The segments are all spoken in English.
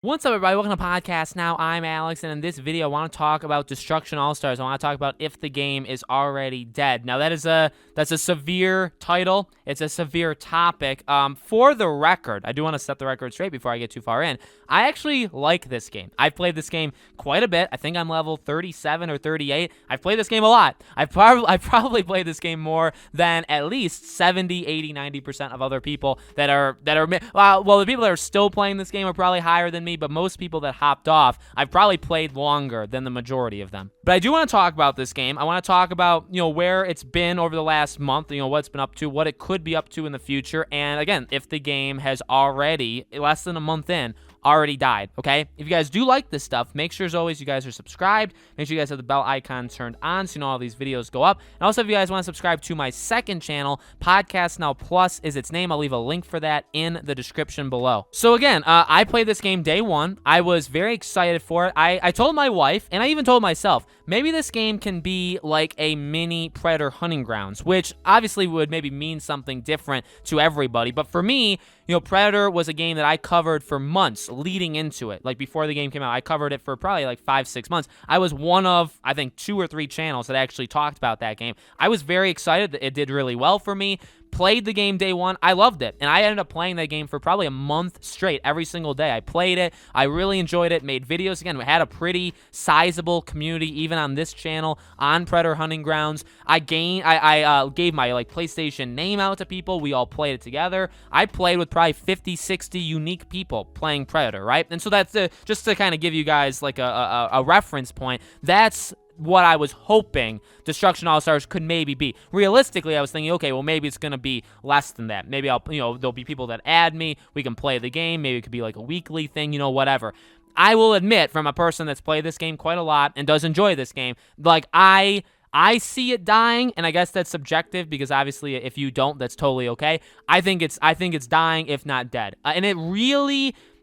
What's up, everybody? Welcome to Podcast Now. I'm Alex, and in this video, I want to talk about Destruction All-Stars. I want to talk about if the game is already dead. Now, that's a severe title. It's a severe topic. For the record, I do want to set the record straight before I get too far in. I actually like this game. I've played this game quite a bit. I think I'm level 37 or 38. I've played this game a lot. I've probably played this game more than at least 70, 80, 90% of other people that are well, the people that are still playing this game are probably higher than me. But most people that hopped off, I've probably played longer than the majority of them. But I do want to talk about this game. I want to talk about, where it's been over the last month, what it's been up to, what it could be up to in the future, and again, if the game has already, less than a month in, already died, okay? If you guys do like this stuff, make sure as always you guys are subscribed. Make sure you guys have the bell icon turned on so you know all these videos go up. And also, if you guys want to subscribe to my second channel, Podcast Now Plus is its name. I'll leave a link for that in the description below. So again, I played this game day one. I was very excited for it. I told my wife, and I even told myself, maybe this game can be like a mini Predator hunting grounds, which obviously would maybe mean something different to everybody. But for me, Predator was a game that I covered for months leading into it. Like before the game came out, I covered it for probably like 5-6 months. I was one of, I think, 2 or 3 channels that actually talked about that game. I was very excited that it did really well for me. Played the game day one. I loved it. And I ended up playing that game for probably a month straight every single day. I played it. I really enjoyed it. Made videos. Again, we had a pretty sizable community even on this channel on Predator Hunting Grounds. I gave my PlayStation name out to people. We all played it together. I played with probably 50, 60 unique people playing Predator, right? And so that's just to kind of give you guys like a reference point. That's what I was hoping Destruction All-Stars could maybe be. Realistically, I was thinking, okay, well, maybe it's going to be less than that. Maybe there'll be people that add me. We can play the game. Maybe it could be like a weekly thing, whatever. I will admit, from a person that's played this game quite a lot and does enjoy this game, like I see it dying, and I guess that's subjective because obviously if you don't, that's totally okay. I think it's dying, if not dead. And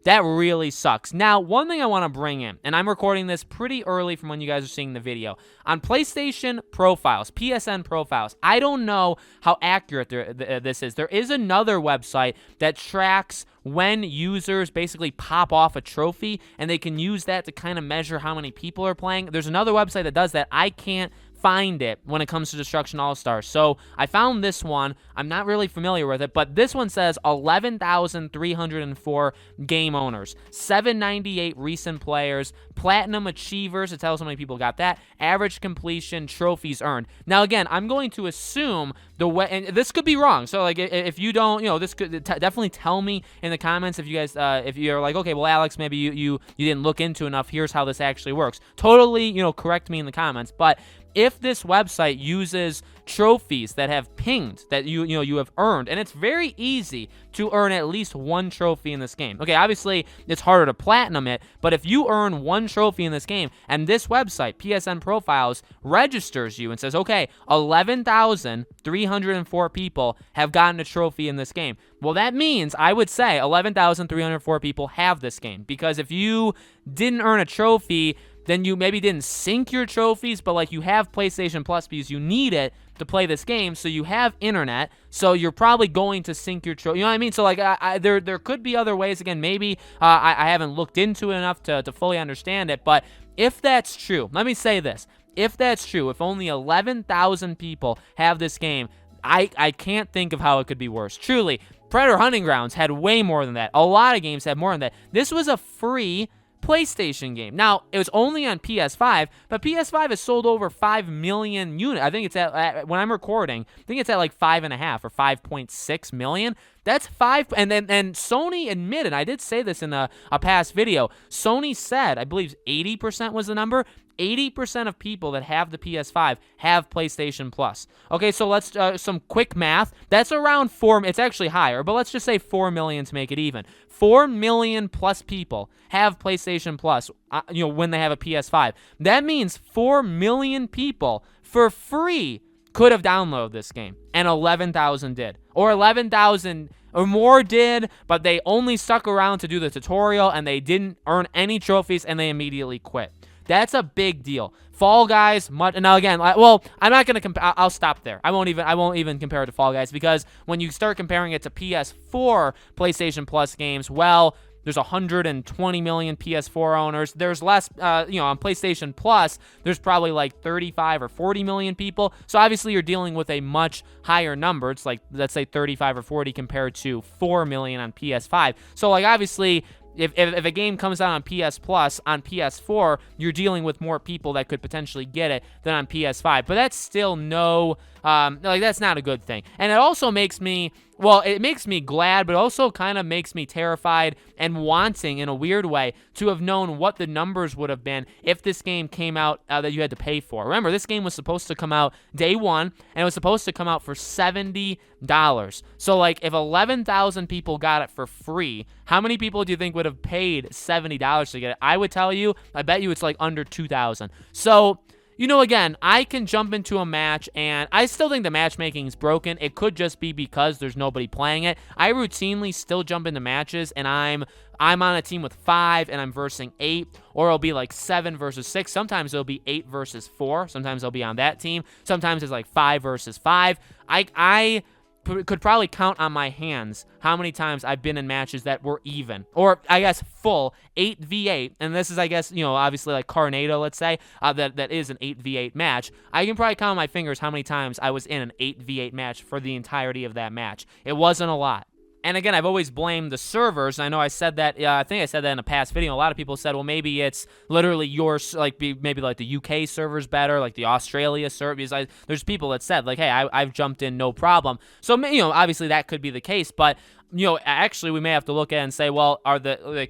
that really sucks. Now, one thing I want to bring in, and I'm recording this pretty early from when you guys are seeing the video, on PlayStation profiles, PSN profiles, I don't know how accurate this is. There is another website that tracks when users basically pop off a trophy, and they can use that to kind of measure how many people are playing. There's another website that does that. I can't find it when it comes to Destruction All-Stars. So I found this one. I'm not really familiar with it, but this one says 11,304 game owners, 798 recent players, platinum achievers. It tells how many people got that, average completion, trophies earned. Now, again, I'm going to assume the way, and this could be wrong. So, like, if you don't, this could definitely tell me in the comments if you guys, if you're like, okay, well, Alex, maybe you didn't look into enough. Here's how this actually works. Totally, correct me in the comments, but if this website uses trophies that have pinged, that you have earned, and it's very easy to earn at least one trophy in this game. Okay, obviously it's harder to platinum it, but if you earn one trophy in this game, and this website, PSN Profiles, registers you and says, okay, 11,304 people have gotten a trophy in this game. Well, that means I would say 11,304 people have this game, because if you didn't earn a trophy, then you maybe didn't sync your trophies, but like you have PlayStation Plus because you need it to play this game, so you have internet, so you're probably going to sync your trophy. You know what I mean? So like there could be other ways. Again, maybe I haven't looked into it enough to fully understand it, but if that's true, let me say this. If that's true, if only 11,000 people have this game, I can't think of how it could be worse. Truly, Predator Hunting Grounds had way more than that. A lot of games had more than that. This was a free PlayStation game. Now, it was only on PS5, but PS5 has sold over 5 million units. I think it's at, when I'm recording, I think it's at like 5.5 or 5.6 million. That's 5, and Sony admitted, I did say this in a past video, Sony said, I believe 80% was the number, 80% of people that have the PS5 have PlayStation Plus. Okay, so let's, some quick math. That's around 4, it's actually higher, but let's just say 4 million to make it even. 4 million plus people have PlayStation Plus, when they have a PS5. That means 4 million people for free could have downloaded this game, and 11,000 did. Or 11,000 or more did, but they only stuck around to do the tutorial, and they didn't earn any trophies, and they immediately quit. That's a big deal. Fall Guys, now again, well, I'm not gonna compare. I'll stop there. I won't even compare it to Fall Guys, because when you start comparing it to PS4 PlayStation Plus games, well, there's 120 million PS4 owners. There's less, on PlayStation Plus, there's probably like 35 or 40 million people. So obviously you're dealing with a much higher number. It's like, let's say 35 or 40 compared to 4 million on PS5. So like obviously, if a game comes out on PS Plus, on PS4, you're dealing with more people that could potentially get it than on PS5. But that's still that's not a good thing. And it also makes me, it makes me glad, but also kind of makes me terrified and wanting in a weird way to have known what the numbers would have been if this game came out that you had to pay for. Remember, this game was supposed to come out day one, and it was supposed to come out for $70. So, like, if 11,000 people got it for free, how many people do you think would have paid $70 to get it? I would tell you, I bet you it's like under 2,000. So, again, I can jump into a match, and I still think the matchmaking is broken. It could just be because there's nobody playing it. I routinely still jump into matches, and I'm on a team with 5, and I'm versing 8, or it'll be like 7 versus 6. Sometimes it'll be 8 versus 4. Sometimes I'll be on that team. Sometimes it's like 5 versus 5. I could probably count on my hands how many times I've been in matches that were even, or I guess full 8v8, and this is, I guess, obviously like Carnado, let's say, that is an 8v8 match. I can probably count on my fingers how many times I was in an 8v8 match for the entirety of that match. It wasn't a lot. And again, I've always blamed the servers. I know I said that, I think I said that in a past video. A lot of people said, well, maybe it's literally yours, maybe like the UK server's better, like the Australia server. Because there's people that said, like, hey, I've jumped in, no problem. So, obviously that could be the case, but actually we may have to look at it and say, well,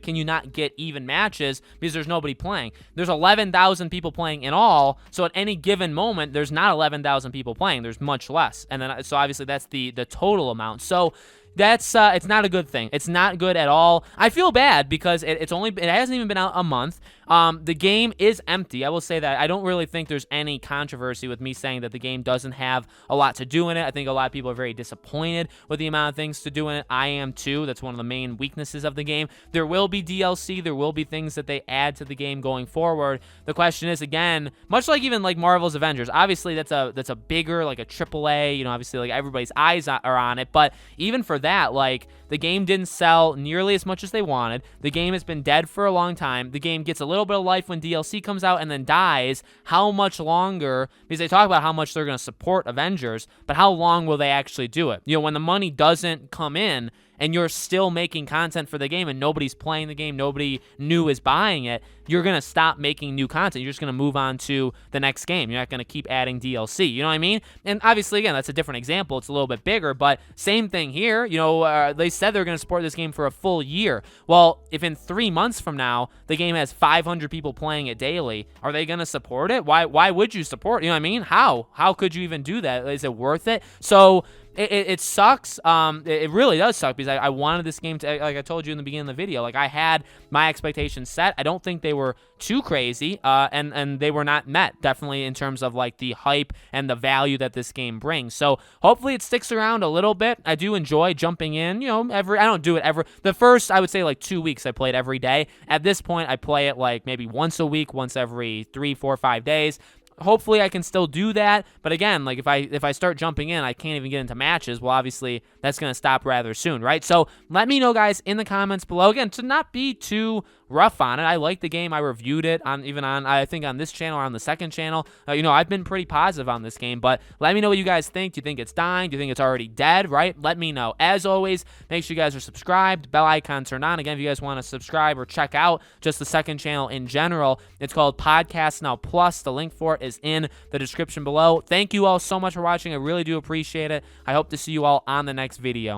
can you not get even matches because there's nobody playing? There's 11,000 people playing in all, so at any given moment, there's not 11,000 people playing. There's much less, and then so obviously that's the total amount. So that's it's not a good thing. It's not good at all. I feel bad because it hasn't even been out a month. The game is empty. I will say that. I don't really think there's any controversy with me saying that the game doesn't have a lot to do in it. I think a lot of people are very disappointed with the amount of things to do in it. I am too. That's one of the main weaknesses of the game. There will be DLC. There will be things that they add to the game going forward. The question is, again, much like even like Marvel's Avengers, obviously that's a bigger, like a AAA, obviously like everybody's eyes are on it, but even for that, like, the game didn't sell nearly as much as they wanted. The game has been dead for a long time. The game gets a little bit of life when DLC comes out and then dies. How much longer? Because they talk about how much they're going to support Avengers, but how long will they actually do it? When the money doesn't come in and you're still making content for the game and nobody's playing the game, nobody new is buying it, you're going to stop making new content. You're just going to move on to the next game. You're not going to keep adding DLC. You know what I mean? And obviously, again, that's a different example. It's a little bit bigger, but same thing here. They said they're going to support this game for a full year. Well, if in 3 months from now, the game has 500 people playing it daily, are they going to support it? Why would you support it? You know what I mean? How could you even do that? Is it worth it? So it sucks. It really does suck because I wanted this game to, like I told you in the beginning of the video, like I had my expectations set. I don't think they were too crazy, and they were not met, definitely in terms of like the hype and the value that this game brings. So hopefully it sticks around a little bit. I do enjoy jumping in, I don't do it ever. The first, I would say like 2 weeks I played every day. At this point, I play it like maybe once a week, once every 3, 4, 5 days. Hopefully I can still do that, but again, like if I start jumping in, I can't even get into matches. Well, obviously that's going to stop rather soon, right? So let me know, guys, in the comments below, again, to not be too rough on it. I like the game. I reviewed it I think on this channel or on the second channel. I've been pretty positive on this game, but let me know what you guys think. Do you think it's dying? Do you think it's already dead, right? Let me know. As always, make sure you guys are subscribed, bell icon turned on. Again, if you guys want to subscribe or check out just the second channel in general, it's called Podcast Now Plus. The link for it is in the description below. Thank you all so much for watching. I really do appreciate it. I hope to see you all on the next video.